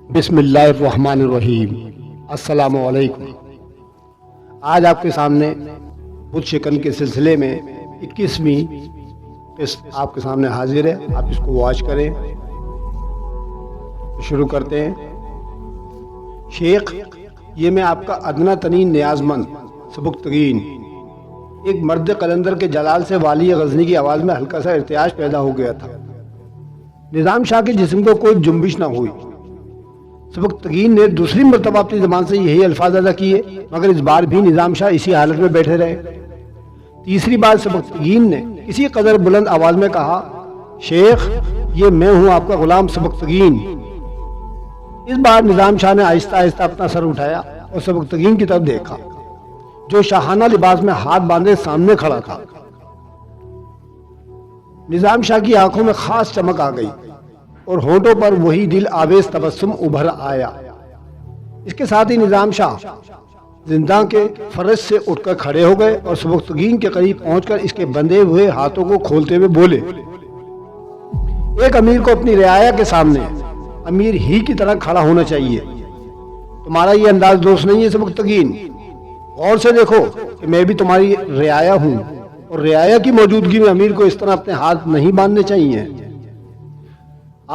بسم اللہ الرحمن الرحیم۔ السلام علیکم۔ آج آپ کے سامنے بت شکن کے سلسلے میں 21ویں قسط آپ کے سامنے حاضر ہے۔ آپ اس کو واچ کریں۔ شروع کرتے ہیں۔ شیخ، یہ میں آپ کا ادنا ترین نیاز مند سبک ترین ایک مرد قلندر کے جلال سے والی غزنی کی آواز میں ہلکا سا ارتعاش پیدا ہو گیا تھا۔ نظام شاہ کے جسم کو کوئی جنبش نہ ہوئی۔ سبکتگین نے دوسری مرتبہ اپنی زبان سے یہی الفاظ ادا کیے، مگر اس بار بھی نظام شاہ اسی حالت میں بیٹھے رہے۔ تیسری بار سبکتگین نے کسی قدر بلند آواز میں کہا، شیخ، یہ میں ہوں آپ کا غلام سبکتگین۔ اس بار نظام شاہ نے آہستہ آہستہ اپنا سر اٹھایا اور سبکتگین کی طرف دیکھا، جو شاہانہ لباس میں ہاتھ باندھے سامنے کھڑا تھا۔ نظام شاہ کی آنکھوں میں خاص چمک آ گئی اور ہونٹوں پر وہی دل آویز تبسم ابھر آیا۔ اس کے ساتھ ہی نظام شاہ زنداں کے فرش سے اٹھ کر کھڑے ہو گئے اور سبکتگین کے قریب پہنچ کر اس کے بندھے ہوئے ہاتھوں کو کھولتے ہوئے بولے، ایک امیر کو اپنی رعایا کے سامنے امیر ہی کی طرح کھڑا ہونا چاہیے۔ تمہارا یہ انداز دوست نہیں ہے سبکتگین۔ غور سے دیکھو کہ میں بھی تمہاری رعایا ہوں، اور رعایا کی موجودگی میں امیر کو اس طرح اپنے ہاتھ نہیں باندھنے چاہیے۔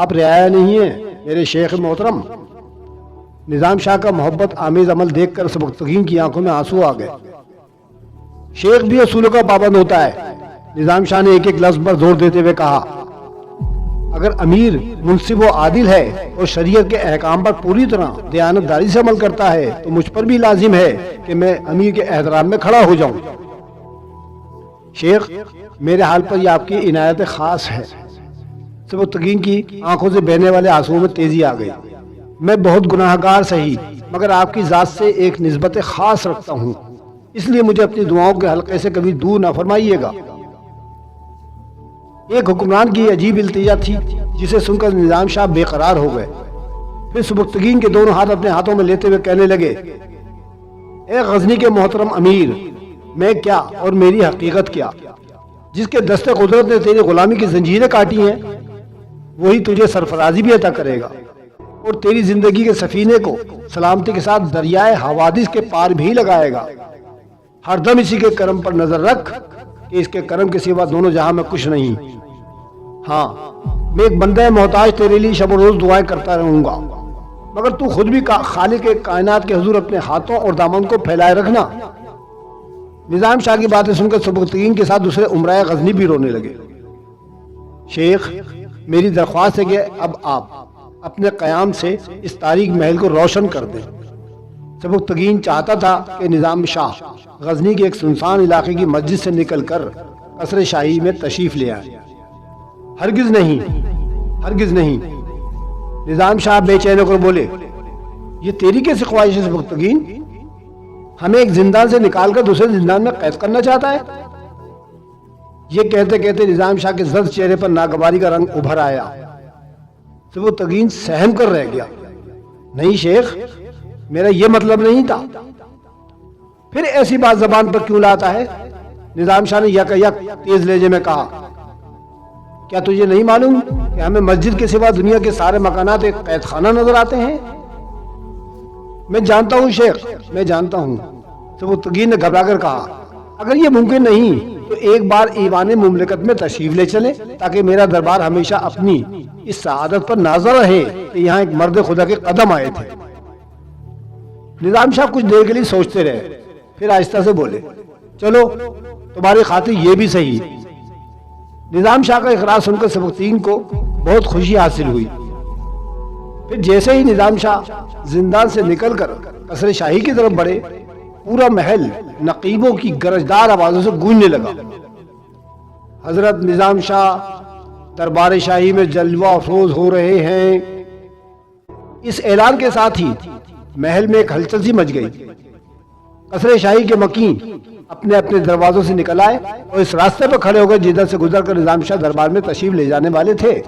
آپ رعایا نہیں ہیں میرے شیخ محترم۔ نظام شاہ کا محبت آمیز عمل دیکھ کر سبکتگین کی آنکھوں میں آنسو آ گئے۔ شیخ بھی اصولوں کا پابند ہوتا ہے۔ نظام شاہ نے ایک ایک لفظ پر زور دیتے ہوئے کہا، اگر امیر منصف و عادل ہے اور شریعت کے احکام پر پوری طرح دیانتداری سے عمل کرتا ہے تو مجھ پر بھی لازم ہے کہ میں امیر کے احترام میں کھڑا ہو جاؤں۔ شیخ، میرے حال پر یہ آپ کی عنایت خاص ہے۔ سبکتگین کی آنکھوں سے بہنے والے آنسوؤں میں تیزی آ گئی۔ میں بہت گناہ گار سہی، مگر آپ کی ذات سے ایک نسبت خاص رکھتا ہوں، اس لیے مجھے اپنی دعاؤں کے حلقے سے کبھی دور نہ فرمائیے گا۔ ایک حکمران کی عجیب التجا تھی جسے سن کر نظام شاہ بے قرار ہو گئے۔ پھر سبکتگین کے دونوں ہاتھ اپنے ہاتھوں میں لیتے ہوئے کہنے لگے، اے غزنی کے محترم امیر، میں کیا اور میری حقیقت کیا؟ جس کے دست قدرت نے تیری غلامی کی زنجیریں کاٹی ہیں وہی تجھے سرفرازی بھی عطا کرے گا اور تیری زندگی کے سفینے کو سلامتی کے ساتھ دریائے حوادث کے پار بھی لگائے گا۔ ہر دم اسی کے کرم پر نظر رکھ کہ اس کے کرم کے سوا دونوں جہاں میں کچھ نہیں۔ ہاں، میں ایک بندہ محتاج تیرے لیے شب و روز دعائیں کرتا رہوں گا، مگر تو خود بھی خالق کائنات کے حضور اپنے ہاتھوں اور دامن کو پھیلائے رکھنا۔ نظام شاہ کی باتیں سن کر سبکتگین کے ساتھ دوسرے امرائے غزنی بھی رونے لگے۔ شیخ، میری درخواست ہے کہ اب آپ اپنے قیام سے اس تاریک محل کو روشن کر دیں۔ سبکتگین چاہتا تھا کہ نظام شاہ غزنی کے ایک سنسان علاقے کی مسجد سے نکل کر قصر شاہی میں تشریف لے آئے۔ ہرگز نہیں، ہرگز نہیں۔ نظام شاہ بے چین ہو کر بولے، یہ تیری کیسی خواہش ہے سبکتگین؟ ہمیں ایک زندان سے نکال کر دوسرے زندان میں قید کرنا چاہتا ہے؟ یہ کہتے کہتے نظام شاہ کے زرد چہرے پر ناگواری کا رنگ ابھر آیا۔ سبکتگین سہم کر رہ گیا۔ نہیں شیخ، میرا یہ مطلب نہیں تھا۔ پھر ایسی بات زبان پر کیوں لاتا ہے؟ نظام شاہ نے یک تیز لہجے میں کہا، کیا تجھے نہیں معلوم کہ ہمیں مسجد کے سوا دنیا کے سارے مکانات ایک قید خانہ نظر آتے ہیں؟ میں جانتا ہوں شیخ، میں جانتا ہوں۔ سبکتگین نے گھبرا کر کہا، اگر یہ ممکن نہیں تو ایک بار ایوان مملکت میں تشریف لے چلے تاکہ میرا دربار ہمیشہ اپنی اس سعادت پر ناظر رہے کہ یہاں ایک مرد خدا کے قدم آئے تھے۔ نظام شاہ کچھ دیر کے لیے سوچتے رہے، پھر آہستہ سے بولے، چلو تمہاری خاطر یہ بھی صحیح۔ نظام شاہ کا اقرار سن کر سبکتگین کو بہت خوشی حاصل ہوئی۔ پھر جیسے ہی نظام شاہ زندان سے نکل کر قصر شاہی کی طرف بڑھے، پورا محل نقیبوں کی گرجدار آوازوں سے گونجنے لگا۔ حضرت نظام شاہ دربار شاہی میں جلوہ افروز ہو رہے ہیں۔ اس اعلان کے ساتھ ہی محل میں ایک ہلچل سی مچ گئی۔ قصر شاہی کے مکین اپنے اپنے دروازوں سے نکل آئے اور اس راستے پر کھڑے ہو گئے جدھر سے گزر کر نظام شاہ دربار میں تشریف لے جانے والے تھے۔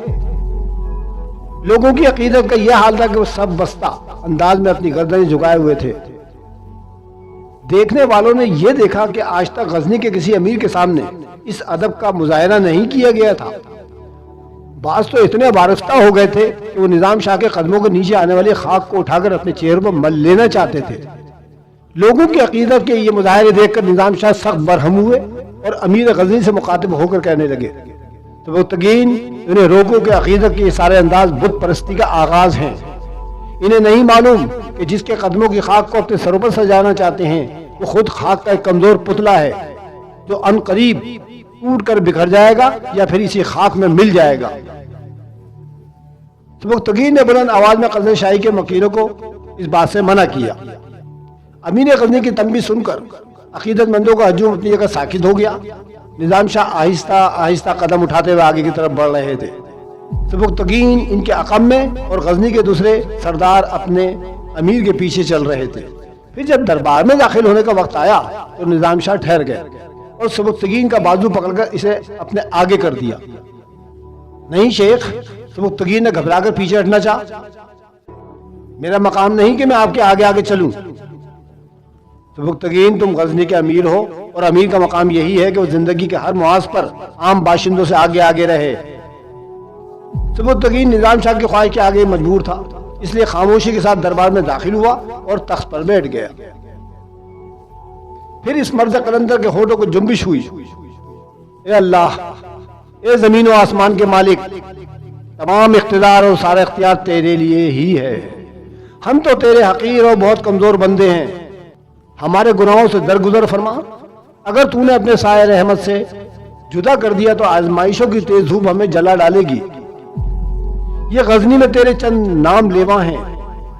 لوگوں کی عقیدت کا یہ حال تھا کہ وہ سب بستہ انداز میں اپنی گردنیں جھکائے ہوئے تھے۔ دیکھنے والوں نے یہ دیکھا کہ آج تک غزنی کے کسی امیر کے سامنے اس ادب کا مظاہرہ نہیں کیا گیا تھا۔ بعض تو اتنے وارفتہ ہو گئے تھے کہ وہ نظام شاہ کے قدموں کے نیچے آنے والی خاک کو اٹھا کر اپنے چہروں پر مل لینا چاہتے تھے۔ لوگوں کی عقیدت کے یہ مظاہرے دیکھ کر نظام شاہ سخت برہم ہوئے اور امیر غزنی سے مخاطب ہو کر کہنے لگے، سبکتگین، انہیں روکو کہ عقیدت کے یہ سارے انداز بت پرستی کا آغاز ہیں۔ انہیں نہیں معلوم کہ جس کے قدموں کی خاک کو اپنے سروں پر سجانا چاہتے ہیں وہ خود خاک کا ایک کمزور پتلا ہے جو ان قریب ٹوٹ کر بکھر جائے گا یا پھر اسی خاک میں مل جائے گا۔ سبکتگین نے بلند آواز میں غزنی شاہی کے مکیروں کو اس بات سے منع کیا۔ امیر غزنی کی تنبیہ سن کر عقیدت مندوں کا ہجوم اپنی جگہ ساکت ہو گیا۔ نظام شاہ آہستہ آہستہ قدم اٹھاتے ہوئے آگے کی طرف بڑھ رہے تھے۔ سبکتگین ان کے عقب میں اور غزنی کے دوسرے سردار اپنے امیر کے پیچھے چل رہے تھے۔ پھر جب دربار میں داخل ہونے کا وقت آیا تو نظام شاہ ٹھہر گئے اور سبکتگین کا بازو پکڑ کر اسے اپنے آگے کر دیا۔ نہیں شیخ، سبکتگین نے گھبرا کر پیچھے ہٹنا چاہا، میرا مقام نہیں کہ میں آپ کے آگے آگے چلوں۔ سبکتگین، تم غزنی کے امیر ہو اور امیر کا مقام یہی ہے کہ وہ زندگی کے ہر محاذ پر عام باشندوں سے آگے آگے رہے۔ سبکتگین نظام شاہ کی خواہش کے آگے مجبور تھا، اس لیے خاموشی کے ساتھ دربار میں داخل ہوا اور تخت پر بیٹھ گیا۔ پھر اس مرد قلندر کے ہونٹوں کو جنبش ہوئی، اے اللہ، اے زمین و آسمان کے مالک، تمام اقتدار اور سارا اختیار تیرے لیے ہی ہے۔ ہم تو تیرے حقیر اور بہت کمزور بندے ہیں، ہمارے گناہوں سے درگزر فرما۔ اگر تو نے اپنے سائے رحمت سے جدا کر دیا تو آزمائشوں کی تیز دھوپ ہمیں جلا ڈالے گی۔ یہ غزنی میں تیرے چند نام لیوا ہیں،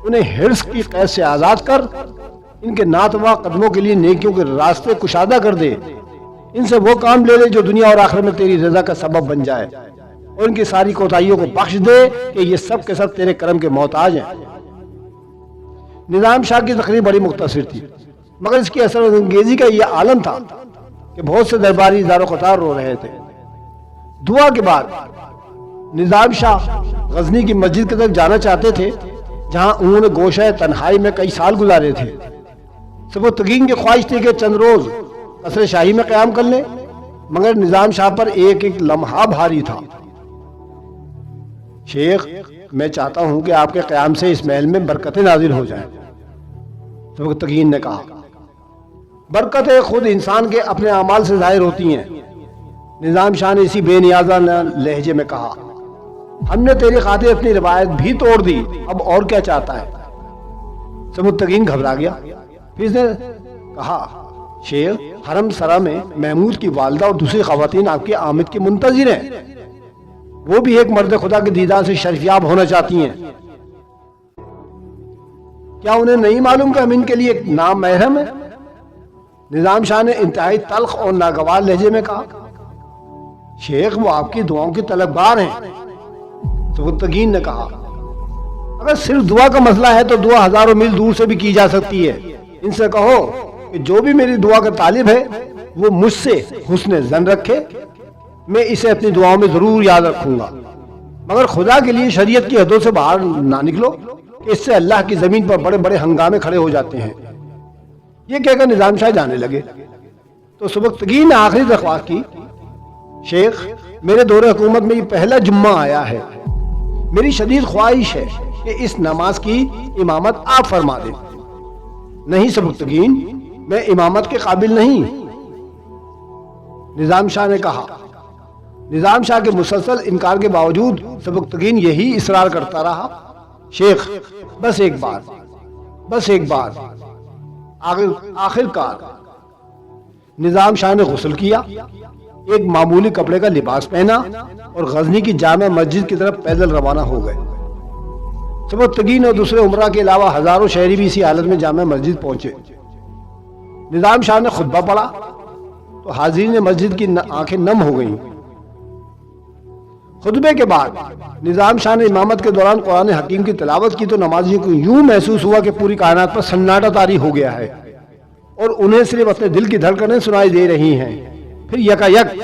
انہیں حرص کی قید سے آزاد کر، ان کے ناتواں قدموں کے لیے نیکیوں کے راستے کشادہ کر دے، ان سے وہ کام لے لے جو دنیا اور آخرت میں تیری رضا کا سبب بن جائے، اور ان کی ساری کوتاہیوں کو بخش دے کہ یہ سب کے سب تیرے کرم کے محتاج ہیں۔ نظام شاہ کی تقریر بڑی مختصر تھی، مگر اس کی اثر انگیزی کا یہ عالم تھا کہ بہت سے درباری زار و قطار رو رہے تھے۔ دعا کے بعد نظام شاہ غزنی کی مسجد کی طرف جانا چاہتے تھے جہاں انہوں نے گوشہ تنہائی میں کئی سال گزارے تھے۔ سبکتگین کی خواہش تھی کہ چند روز قصر شاہی میں قیام کر لیں، مگر نظام شاہ پر ایک ایک لمحہ بھاری تھا۔ شیخ، میں چاہتا ہوں کہ آپ کے قیام سے اس محل میں برکتیں نازل ہو جائیں۔ سبکتگین نے کہا، برکتیں خود انسان کے اپنے اعمال سے ظاہر ہوتی ہیں۔ نظام شاہ نے اسی بے نیازانہ لہجے میں کہا، ہم نے تیری خاطر اپنی روایت بھی توڑ دی، اب اور کیا چاہتا ہے؟ سبکتگین گھبرا گیا، پھر اس نے کہا، شیخ، حرم سرا میں محمود کی والدہ اور دوسری خواتین آپ کی آمد کی منتظر ہیں، وہ بھی ایک مرد خدا کے دیدار سے شرفیاب ہونا چاہتی ہیں۔ کیا انہیں نہیں معلوم کہ ہم ان کے لیے ایک نام محرم ہے؟ نظام شاہ نے انتہائی تلخ اور ناگوار لہجے میں کہا، شیخ، وہ آپ کی دعاؤں کی طلبگار ہیں۔ سبکتگین نے کہا، اگر صرف دعا کا مسئلہ ہے تو دعا ہزاروں میل دور سے بھی کی جا سکتی ہے۔ ان سے کہو کہ جو بھی میری دعا کا طالب ہے وہ مجھ سے حسن ظن رکھے، میں اسے اپنی دعاؤں میں ضرور یاد رکھوں گا، مگر خدا کے لیے شریعت کی حدوں سے باہر نہ نکلو کہ اس سے اللہ کی زمین پر بڑے بڑے ہنگامے کھڑے ہو جاتے ہیں۔ یہ کہہ کر نظام شاہ جانے لگے تو سبکتگین نے آخری درخواست کی، شیخ، میرے دور حکومت میں یہ پہلا جمعہ آیا ہے، میری شدید خواہش ہے کہ اس نماز کی امامت آپ فرما دیں۔ نہیں سبکتگین، میں امامت کے قابل نہیں، نظام شاہ نے کہا۔ نظام شاہ کے مسلسل انکار کے باوجود سبکتگین یہی اصرار کرتا رہا، شیخ، بس ایک بار۔ آخر کار نظام شاہ نے غسل کیا، ایک معمولی کپڑے کا لباس پہنا اور غزنی کی جامع مسجد کی طرف پیدل روانہ ہو گئے۔ سبکتگین اور دوسرے عمرہ کے علاوہ ہزاروں شہری بھی اسی حالت میں جامع مسجد پہنچے۔ نظام شاہ نے خطبہ پڑھا تو حاضرین مسجد کی آنکھیں نم ہو گئیں۔ خطبے کے بعد نظام شاہ نے امامت کے دوران قرآن حکیم کی تلاوت کی تو نمازیوں کو یوں محسوس ہوا کہ پوری کائنات پر سناٹا طاری ہو گیا ہے اور انہیں صرف اپنے دل کی دھڑکنیں سنائی دے رہی ہیں۔ پھر یکا یک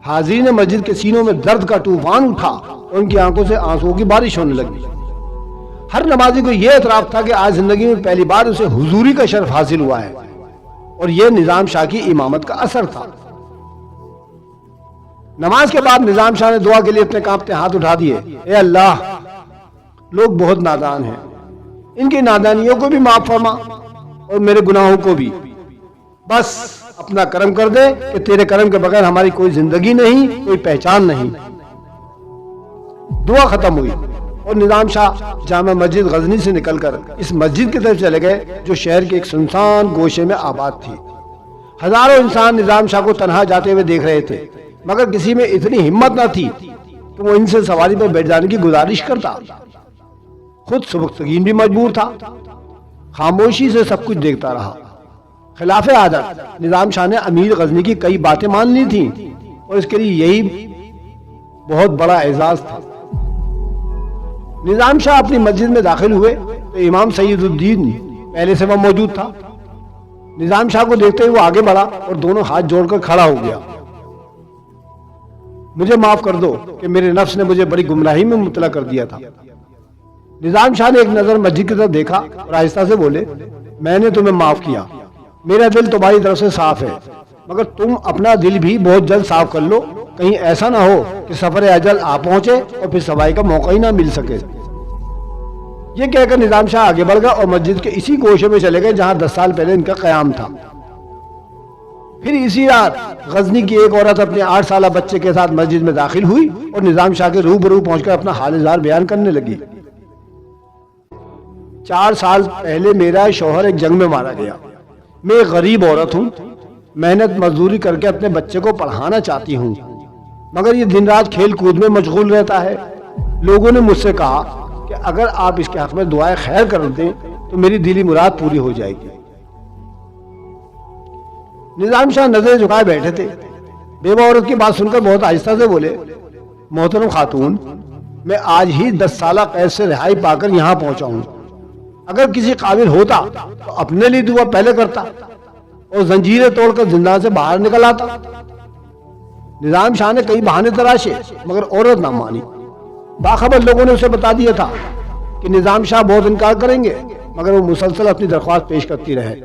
حاضرین مسجد کے سینوں میں درد کا طوفان اٹھا اور ان کی آنکھوں سے آنسوؤں کی بارش ہونے لگی۔ ہر نمازی کو یہ اعتراف تھا کہ آج زندگی میں پہلی بار اسے حضوری کا شرف حاصل ہوا ہے، اور یہ نظام شاہ کی امامت کا اثر تھا۔ نماز کے بعد نظام شاہ نے دعا کے لیے اپنے کانپتے ہاتھ اٹھا دیے، اے اللہ، لوگ بہت نادان ہیں، ان کی نادانیوں کو بھی معاف فرما اور میرے گناہوں کو بھی، بس اپنا کرم کر دے کہ تیرے کرم کے بغیر ہماری کوئی زندگی نہیں، کوئی پہچان نہیں۔ دعا ختم ہوئی اور نظام شاہ جامع مسجد غزنی سے نکل کر اس مسجد کی طرف چلے گئے جو شہر کے ایک سنسان گوشے میں آباد تھی۔ ہزاروں انسان نظام شاہ کو تنہا جاتے ہوئے دیکھ رہے تھے، مگر کسی میں اتنی ہمت نہ تھی کہ وہ ان سے سواری پر بیٹھ جانے کی گزارش کرتا۔ خود سبکتگین بھی مجبور تھا، خاموشی سے سب کچھ دیکھتا رہا۔ خلاف عادت نظام شاہ نے امیر غزنی کی کئی باتیں مان لی تھیں اور اس کے لیے یہی بہت بڑا اعزاز تھا۔ نظام شاہ اپنی مسجد میں داخل ہوئے تو امام سید الدین پہلے سے وہ موجود تھا۔ نظام شاہ کو دیکھتے ہوئے وہ آگے بڑھا اور دونوں ہاتھ جوڑ کر کھڑا ہو گیا۔ مجھے معاف کر دو کہ میرے نفس نے مجھے بڑی گمراہی میں مبتلا کر دیا تھا۔ نظام شاہ نے ایک نظر مسجد کی طرف دیکھا اور آہستہ سے بولے، میں نے تمہیں معاف کیا، میرا دل تمہاری طرف سے صاف ہے، مگر تم اپنا دل بھی بہت جلد صاف کر لو، کہیں ایسا نہ ہو کہ سفر اجل آ پہنچے اور پھر صفائی کا موقع ہی نہ مل سکے۔ یہ کہہ کر نظام شاہ آگے بڑھ گیا اور مسجد کے اسی گوشے میں چلے گئے جہاں 10 سال پہلے ان کا قیام تھا۔ پھر اسی رات غزنی کی ایک عورت اپنے 8 سالہ بچے کے ساتھ مسجد میں داخل ہوئی اور نظام شاہ کے روبرو پہنچ کر اپنا حال اظہار بیان کرنے لگی۔ 4 سال پہلے میرا شوہر ایک جنگ میں مارا گیا، میں ایک غریب عورت ہوں، محنت مزدوری کر کے اپنے بچے کو پڑھانا چاہتی ہوں، مگر یہ دن رات کھیل کود میں مشغول رہتا ہے۔ لوگوں نے مجھ سے کہا کہ اگر آپ اس کے حق میں دعائیں خیر کر دیں تو میری دلی مراد پوری ہو جائے گی۔ نظام شاہ نظریں جھکائے بیٹھے تھے۔ بیوہ عورت کی بات سن کر بہت آہستہ سے بولے، محترم خاتون، میں آج ہی 10 سالہ قید سے رہائی پا کر یہاں پہنچا ہوں، اگر کسی قابل ہوتا تو اپنے لیے دعا پہلے کرتا اور زنجیریں توڑ کر زندان سے باہر نکل آتا۔ نظام شاہ نے کئی بہانے تراشے مگر عورت نہ مانی۔ باخبر لوگوں نے اسے بتا دیا تھا کہ نظام شاہ بہت انکار کریں گے، مگر وہ مسلسل اپنی درخواست پیش کرتی رہے۔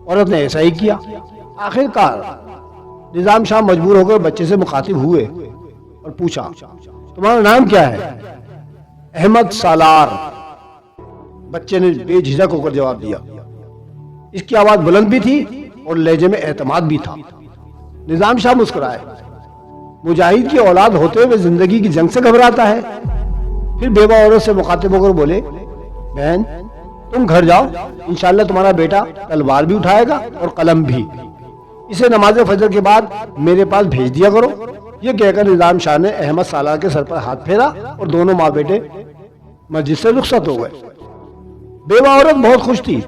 عورت نے ایسا ہی کیا۔ آخر کار نظام شاہ مجبور ہو کر بچے سے مخاطب ہوئے اور پوچھا، تمہارا نام کیا ہے؟ احمد سالار۔ بچے نے بے جھجک ہو کر جواب دیا۔ اس کی آواز بلند بھی تھی اور لہجے میں اعتماد بھی تھا۔ نظام شاہ مسکرائے، مجاہد کی اولاد ہوتے ہوئے زندگی کی جنگ سے گھبراتا ہے۔ پھر بیوہ عورت سے مخاطب ہو کر بولے، بہن تم گھر جاؤ، انشاءاللہ تمہارا بیٹا تلوار بھی اٹھائے گا اور قلم بھی، اسے نماز فجر کے بعد میرے پاس بھیج دیا کرو۔ یہ کہہ کر نظام شاہ نے احمد سالار کے سر پر ہاتھ پھیرا اور دونوں ماں بیٹے مسجد سے رخصت ہو گئے۔ بیوہ عورت بہت خوش تھی۔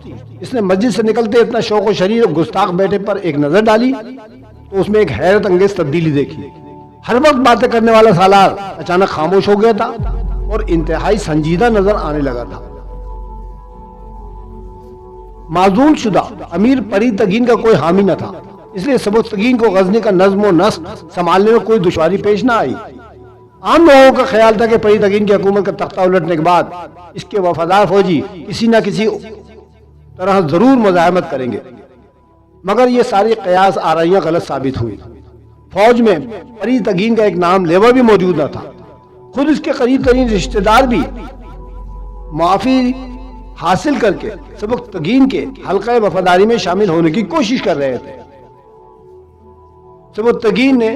اس نے مسجد سے نکلتے اتنا شوق و شریر اور گستاخ بیٹے پر ایک نظر ڈالی تو اس میں ایک حیرت انگیز تبدیلی دیکھی۔ ہر وقت باتیں کرنے والا سالار اچانک خاموش ہو گیا تھا اور انتہائی سنجیدہ نظر آنے لگا تھا۔ معزول شدہ امیر پری تگین کا کوئی حامی نہ تھا، اس لیے سبکتگین کو غزنی کا نظم و نسق سنبھالنے میں کوئی دشواری پیش نہ آئی۔ عام لوگوں کا خیال تھا کہ پری تگین کی حکومت کا تختہ الٹنے کے بعد اس کے وفادار فوجی کسی نہ کسی طرح ضرور مزاحمت کریں گے، مگر یہ ساری قیاس آرائیاں غلط ثابت ہوئی۔ فوج میں پری تگین کا ایک نام لیوا بھی موجود نہ تھا۔ خود اس کے قریب ترین رشتہ دار بھی معافی حاصل کر کے سبکتگین کے حلقہ وفاداری میں شامل ہونے کی کوشش کر رہے تھے۔ سبکتگین نے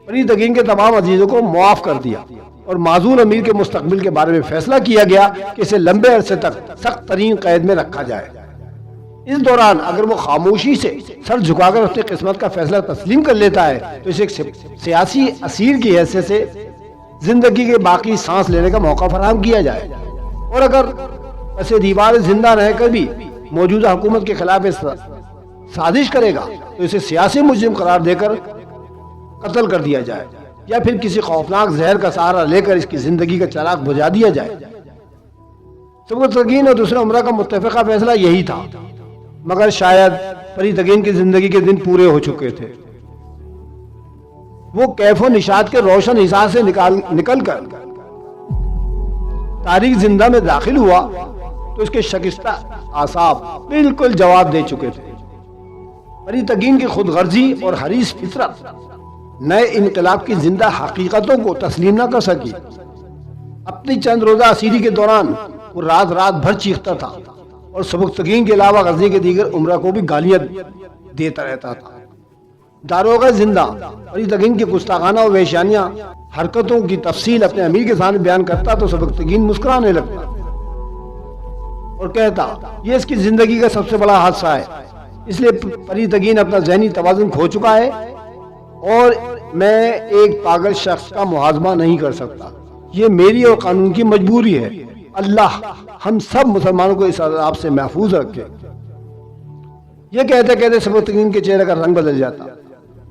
پری تگین کے تمام عزیزوں کو معاف کر دیا اور معزول امیر کے مستقبل کے بارے میں فیصلہ کیا گیا کہ اسے لمبے عرصے تک سخت ترین قید میں رکھا جائے۔ اس دوران اگر وہ خاموشی سے سر جھکا کر اپنی قسمت کا فیصلہ تسلیم کر لیتا ہے تو اسے ایک سیاسی اسیر کی حیثیت سے زندگی کے باقی سانس لینے کا موقع فراہم کیا جائے، اور اگر پس دیوار زندہ رہ کر بھی موجودہ حکومت کے خلاف سازش کرے گا تو اسے سیاسی مجرم قرار دے کر قتل کر دیا جائے، یا پھر کسی خوفناک زہر کا سہارا لے کر اس کی زندگی کا چراغ بجھا دیا جائے۔ سبکتگین اور دوسرے عمرہ کا متفقہ فیصلہ یہی تھا، مگر شاید پری تگین کی زندگی کے دن پورے ہو چکے تھے۔ وہ کیف و نشاط کے روشن حصار سے نکل کر تاریخ زندہ میں داخل ہوا تو اس کے شکستہ اعصاب بالکل جواب دے چکے تھے۔ پری تگین کی خود غرضی اور حریص فطرت نئے انقلاب کی زندہ حقیقتوں کو تسلیم نہ کر سکی۔ اپنی چند روزہ اسیری کے دوران وہ رات رات بھر چیختا تھا اور سبکتگین کے علاوہ غزنی کے دیگر عمرہ کو بھی گالیاں دیتا رہتا تھا۔ داروغہ زندہ پریتگین کی گستاخانہ و وحشیانہ حرکتوں کی تفصیل اپنے امیر کے سامنے بیان کرتا تو سبکتگین مسکرانے لگتا اور کہتا یہ اس کی زندگی کا سب سے بڑا حادثہ ہے، اس لیے پریتگین اپنا ذہنی توازن کھو چکا ہے اور میں ایک پاگل شخص کا محاذمہ نہیں کر سکتا، یہ میری اور قانون کی مجبوری ہے۔ اللہ ہم سب مسلمانوں کو اس عذاب سے محفوظ رکھے۔ یہ کہتے کہتے سبکتگین کے چہرے کا رنگ بدل جاتا۔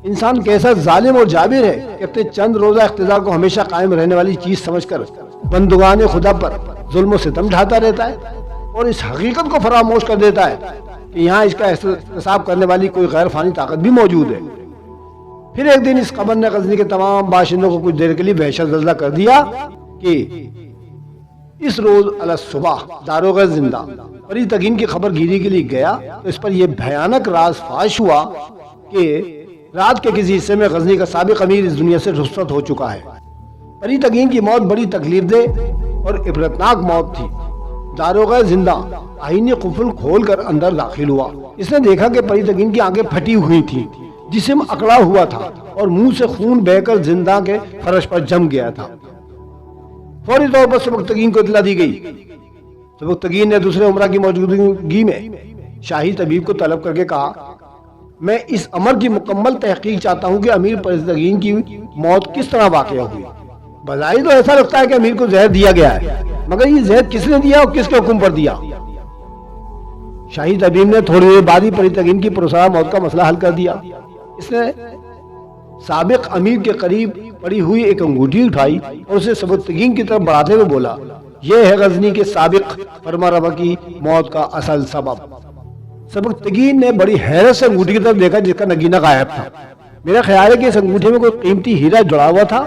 انسان کیسا ظالم اور جابر ہے کہ اپنے چند روزہ اقتدار کو ہمیشہ قائم رہنے والی چیز سمجھ کر بندگان خدا پر ظلم و ستم ڈھاتا رہتا ہے اور اس حقیقت کو فراموش کر دیتا ہے کہ یہاں اس کا احتساب کرنے والی کوئی غیر فانی طاقت بھی موجود ہے۔ پھر ایک دن اس خبر نے غزنی کے تمام باشندوں کو کچھ دیر کے لیے وحشت زدہ کر دیا کہ اس روز علی صبح داروغہ زندہ پریتگین کی خبر گیری کے لیے گیا تو اس پر یہ بھیانک راز فاش ہوا کہ رات کے کسی حصے میں غزنی کا سابق امیر اس دنیا سے رخصت ہو چکا ہے۔ پریتگین کی موت بڑی تکلیف دہ اور عبرتناک موت تھی۔ داروغہ زندہ آئینی قفل کھول کر اندر داخل ہوا۔ اس نے دیکھا کہ پریتگین کی آنکھیں پھٹی ہوئی تھیں، جسم اکڑا ہوا تھا اور منہ سے خون بہہ کر زندہ کے فرش پر جم گیا تھا۔ فوری طور پر سبکتگین کو اطلاع دی گئی۔ سبکتگین نے دوسرے عمرہ کی موجودگی میں شاہی طبیب کو طلب کر کے کہا میں اس امر کی مکمل تحقیق چاہتا ہوں کہ امیر پریتگین کی موت کس طرح واقع ہوئی۔ بظاہر تو ایسا لگتا ہے کہ امیر کو زہر دیا گیا ہے، مگر یہ زہر کس نے دیا اور کس کے حکم پر دیا؟ شاہی طبیب نے تھوڑی دیر بعد ہی پریتگین کی پرسرار موت کا مسئلہ حل کر دیا۔ اس نے سابق امیر کے قریب پڑی ہوئی ایک انگوٹھی اٹھائی اور اسے سبکتگین کی طرف بڑھاتے ہوئے بولا یہ ہے غزنی کے سابق فرما روا کی موت کا اصل سبب۔ سبکتگین نے بڑی حیرت سے انگوٹھی کی طرف دیکھا جس کا نگینہ غائب تھا۔ میرا خیال ہے کہ اس انگوٹھی میں کوئی قیمتی ہیرا جڑا ہوا تھا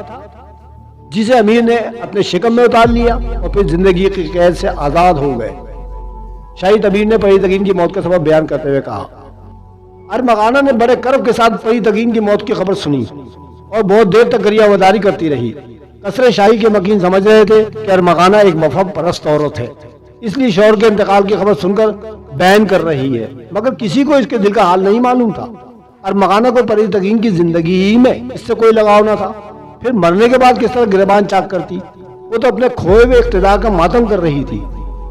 جسے امیر نے اپنے شکم میں اتار لیا اور پھر زندگی کی قید سے آزاد ہو گئے۔ شاہی طبیب نے پریتگین کی موت کا سبب بیان کرتے ہوئے کہا ارمغانہ نے بڑے کرب کے ساتھ پریتگین کی موت کی خبر سنی اور بہت دیر تک گریہ وداری کرتی رہی۔ قصر شاہی کے مکین سمجھ رہے تھے کہ ارمغانہ ایک مفہوم پرست عورت ہے، اس لیے شوہر کے انتقال کی خبر سن کر بیان کر رہی ہے، مگر کسی کو اس کے دل کا حال نہیں معلوم تھا۔ ارمغانہ کو پریتگین کی زندگی میں اس سے کوئی لگاؤ نہ تھا، پھر مرنے کے بعد کس طرح گریبان چاک کرتی؟ وہ تو اپنے کھوئے ہوئے اقتدار کا ماتم کر رہی تھی۔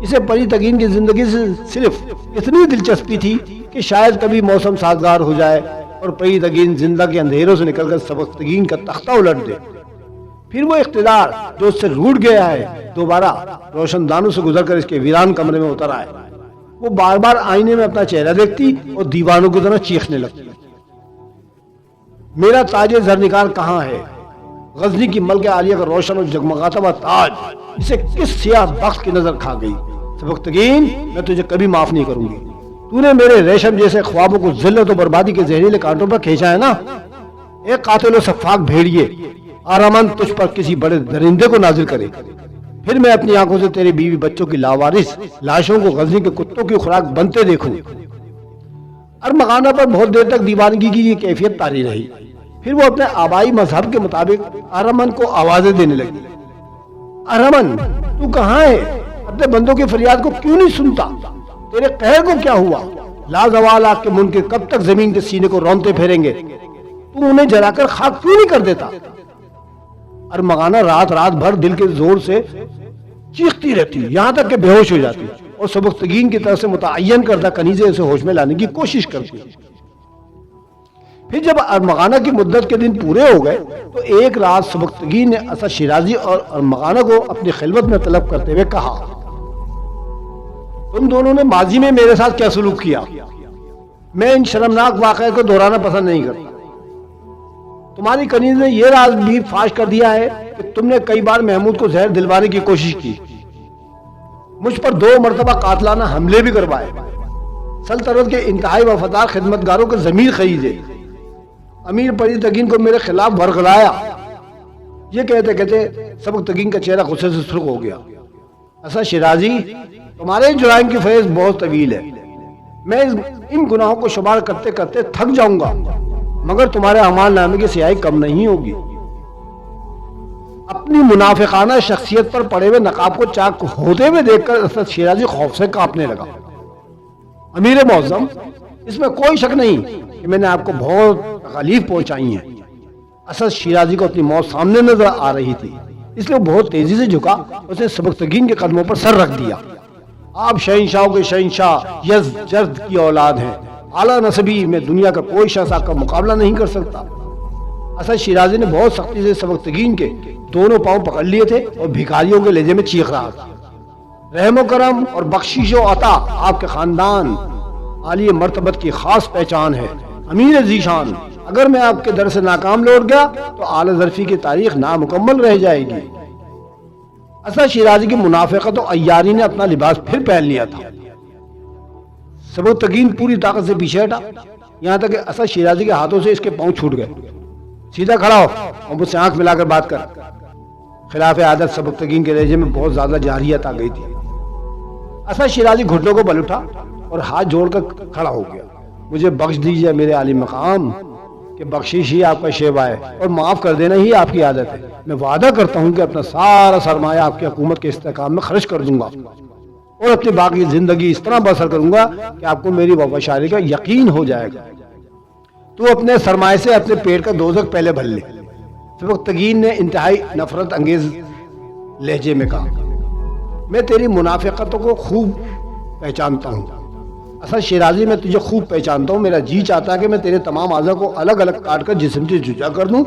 اسے پریتگین کی زندگی سے صرف اتنی دلچسپی تھی کہ شاید کبھی موسم سازگار ہو جائے اور پریتگین زندہ کے اندھیروں سے نکل کر سبکتگین کا تختہ الٹ دے، پھر وہ اقتدار جو اس سے روٹ گیا ہے دوبارہ روشن دانوں سے گزر کر اس کے ویران کمرے میں اتر آئے۔ وہ بار بار آئینے میں اپنا چہرہ دیکھتی اور دیوانوں کی طرح چیخنے لگتی میرا تاج زرنگار کہاں ہے؟ غزنی کی ملکہ عالیہ کا روشن اور جگمگاتا ہوا تاج اسے کس سیاہ بخت کی نظر کھا گئی۔ سبکتگین میں تجھے کبھی معاف نہیں کروں گی، تو نے میرے ریشم جیسے خوابوں کو ذلت و بربادی کے زہریلے کانٹوں پر کھینچا ہے نا۔ ایک قاتل و سفاک بھیڑیے آرامن تجھ پر کسی بڑے درندے کو نازل کرے، پھر میں اپنی آنکھوں سے تیرے بیوی بچوں کی لاوارث لاشوں کو غزنی کے کتوں کی خوراک بنتے دیکھوں۔ ارمغانہ پر بہت دیر تک دیوانگی کی یہ کیفیت طاری رہی، پھر وہ اپنے آبائی مذہب کے مطابق ارمن کو آوازیں دینے لگی۔ ارمن تو کہاں ہے؟ اپنے بندوں کی فریاد کو کیوں نہیں سنتا؟ تیرے قہر کو کیا ہوا؟ لازوال آگ کے منکر کب تک زمین کے سینے کو رونتے پھیریں گے؟ تو انہیں جلا کر خاک کیوں نہیں کر دیتا؟ ارمغانہ رات رات بھر دل کے زور سے چیختی رہتی یہاں تک کہ بے ہوش ہو جاتی اور سبکتگین کی طرف سے متعین کردہ کنیزیں اسے ہوش میں لانے کی کوشش کرتی۔ پھر جب ارمغانہ کی مدت کے دن پورے ہو گئے تو ایک رات سبکتگین نے اسد شیرازی اور ارمغانہ کو اپنی خلوت میں طلب کرتے ہوئے کہا تم دونوں نے ماضی میں میرے ساتھ کیا سلوک کیا؟ میں ان شرمناک واقعے کو دہرانا پسند نہیں کرتا۔ تمہاری کنیز نے یہ راز بھی فاش کر دیا ہے کہ تم نے کئی بار محمود کو زہر دلوانے کی کوشش کی، مجھ پر 2 مرتبہ قاتلانہ حملے بھی کروائے، سلطنت کے انتہائی وفادار خدمتگاروں کے ضمیر خریدے، امیر پریتگین کو میرے خلاف ورغلایا۔ یہ کہتے کہتے سبکتگین کا چہرہ غصے سے سرخ ہو گیا۔ اسد شیرازی تمہارے جرائم کی فہرست بہت طویل ہے، میں ان گناہوں کو شمار کرتے کرتے تھک جاؤں گا، مگر تمہارے اعمال نامے کی سیاہی کم نہیں ہوگی۔ اپنی منافقانہ شخصیت پر پڑے ہوئے نقاب کو چاک ہوتے ہوئے دیکھ کر اسد شیرازی خوف سے کانپنے لگا۔ امیر معظم، اس میں کوئی شک نہیں کہ میں نے آپ کو بہت تکالیف پہنچائی ہیں۔ اسد شیرازی کو اپنی موت سامنے نظر آ رہی تھی، اس لیے وہ بہت تیزی سے جھکا، اسے سبکتگین کے قدموں پر سر رکھ دیا۔ آپ شہنشاہوں کے شہنشاہ یزجرد کی اولاد ہیں، اعلیٰ نسبی میں دنیا کا کوئی شخص آپ کا مقابلہ نہیں کر سکتا۔ اسد شیرازی نے بہت سختی سے سبکتگین کے دونوں پاؤں پکڑ لیے تھے اور بھکاریوں کے لہجے میں چیخ رہا تھا، رحم و کرم اور بخشش و عطا آپ کے خاندان عالی مرتبت کی خاص پہچان ہے۔ امیر ذیشان، اگر میں آپ کے در سے ناکام لوٹ گیا تو اعلی ظرفی کی تاریخ نامکمل رہ جائے گی۔ اسد شیرازی کی منافقت و عیاری نے اپنا لباس پھر پہن لیا تھا۔ سبکتگین پوری طاقت سے پیچھے ہٹا، یہاں تک کہ اسد شیرازی کے ہاتھوں سے اس کے پاؤں چھوٹ گئے۔ سیدھا کھڑا ہو اور مجھ سے آنکھ ملا کر بات کر۔ خلاف عادت سبکتگین کے لہجے میں بہت زیادہ جارحیت آ گئی تھی۔ اسد شیرازی گھٹنوں کو بل اٹھا اور ہاتھ جوڑ کر کھڑا ہو گیا۔ مجھے بخش دیجیے میرے عالی مقام، کہ بخشش ہی آپ کا شیوا ہے اور معاف کر دینا ہی آپ کی عادت ہے۔ میں وعدہ کرتا ہوں کہ اپنا سارا سرمایہ آپ کی حکومت کے استحکام میں خرچ کر دوں گا اور اپنی باقی زندگی اس طرح بسر کروں گا کہ آپ کو میری وفاداری کا یقین ہو جائے گا۔ تو اپنے سرمایہ سے اپنے پیٹ کا دوزخ پہلے بھر لے۔ سبکتگین نے انتہائی نفرت انگیز لہجے میں کہا، میں تیری منافقتوں کو خوب پہچانتا ہوں اسد شیرازی، میں تجھے خوب پہچانتا ہوں۔ میرا جی چاہتا ہے کہ میں تیرے تمام اعضاء کو الگ الگ کاٹ کر جسم سے جدا کر دوں،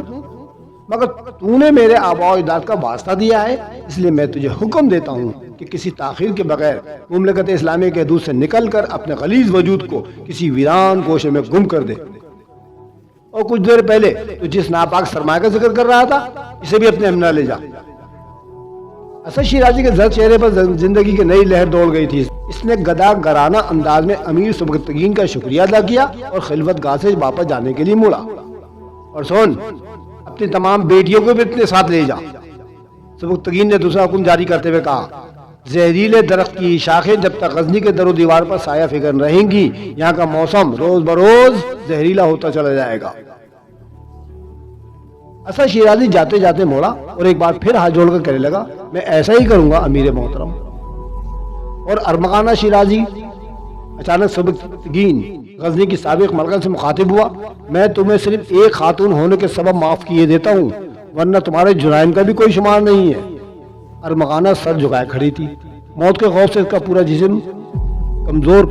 مگر تو نے میرے آباء و اجداد کا واسطہ دیا ہے، اس لیے میں تجھے حکم دیتا ہوں کہ کسی تاخیر کے بغیر مملکت اسلامیہ کے حدود سے نکل کر اپنے غلیظ وجود کو کسی ویران گوشے میں گم کر دے۔ اور کچھ دیر پہلے تو جس ناپاک سرمایہ کا ذکر کر رہا تھا، اسے بھی اپنے ہمراہ لے جا۔ اسد شیرازی کے زرد چہرے پر زندگی کی نئی لہر دوڑ گئی تھی۔ اس نے گدا گرانہ انداز میں امیر سبکتگین کا شکریہ ادا کیا اور خلوت گاہ سے واپس جانے کے لیے مڑا۔ اور سن، اپنی تمام بیٹیوں کو بھی اپنے ساتھ لے جا۔ سبکتگین نے دوسرا حکم جاری کرتے ہوئے کہا، زہریلے درخت کی شاخیں جب تک غزنی کے در و دیوار پر سایہ فکن رہیں گی، یہاں کا موسم روز بروز زہریلا ہوتا چلا جائے گا۔ اسد شیرازی جاتے جاتے موڑا اور ایک بار پھر ہاتھ جوڑ کر کہنے لگا، میں ایسا ہی کروں گا امیر محترم۔ اور ارمغانہ شیرازی اچانک سبکتگین غزنی کی سابق ملکہ سے مخاطب ہوا، میں تمہیں صرف ایک خاتون ہونے کے سبب معاف کیے دیتا ہوں، ورنہ تمہارے جرائم کا بھی کوئی شمار نہیں ہے۔ ارمغانہ سر جھکائے کھڑی تھی، موت کے خوف سے اس کا پورا جسم کمزور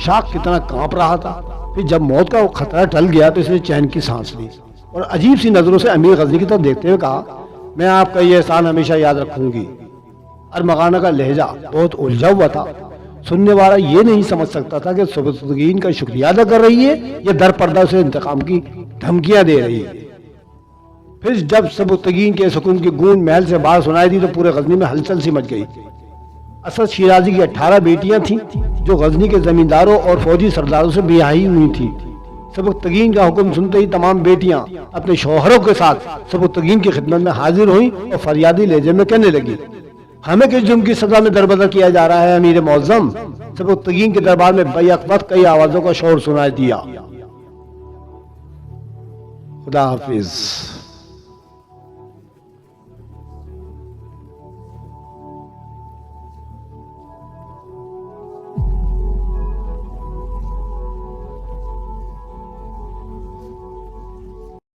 شاخ کی طرح کانپ رہا تھا۔ پھر جب موت کا خطرہ ٹل گیا تو اس نے چین کی سانس لی اور عجیب سی نظروں سے امیر غزنی کی طرف دیکھتے ہوئے کہا، میں آپ کا یہ احسان ہمیشہ یاد رکھوں گی۔ ارمغانہ کا لہجہ بہت الجھا ہوا تھا، سننے والا یہ نہیں سمجھ سکتا تھا کہ سبکتگین کا شکریہ ادا کر رہی ہے یا در پردہ سے انتقام کی دھمکیاں دے رہی ہے۔ پھر جب سبکتگین کے سکون کی گونج محل سے باہر سنائی دی تو پورے غزنی میں ہلچل سی مچ گئی۔ اسد شیرازی کی 18 بیٹیاں تھیں جو غزنی کے زمینداروں اور فوجی سرداروں سے بیاہی ہوئی تھیں۔ سبکتگین کا حکم سنتے ہی تمام بیٹیاں اپنے شوہروں کے ساتھ سبکتگین کی خدمت میں حاضر ہوئیں اور فریادی لہجے میں کہنے لگی، ہمیں کس جرم کی سزا میں دربدر کیا جا رہا ہے امیر معظم؟ سبکتگین کے دربار میں بیک وقت کئی آوازوں کا شور سنائی دیا۔ خدا حافظ۔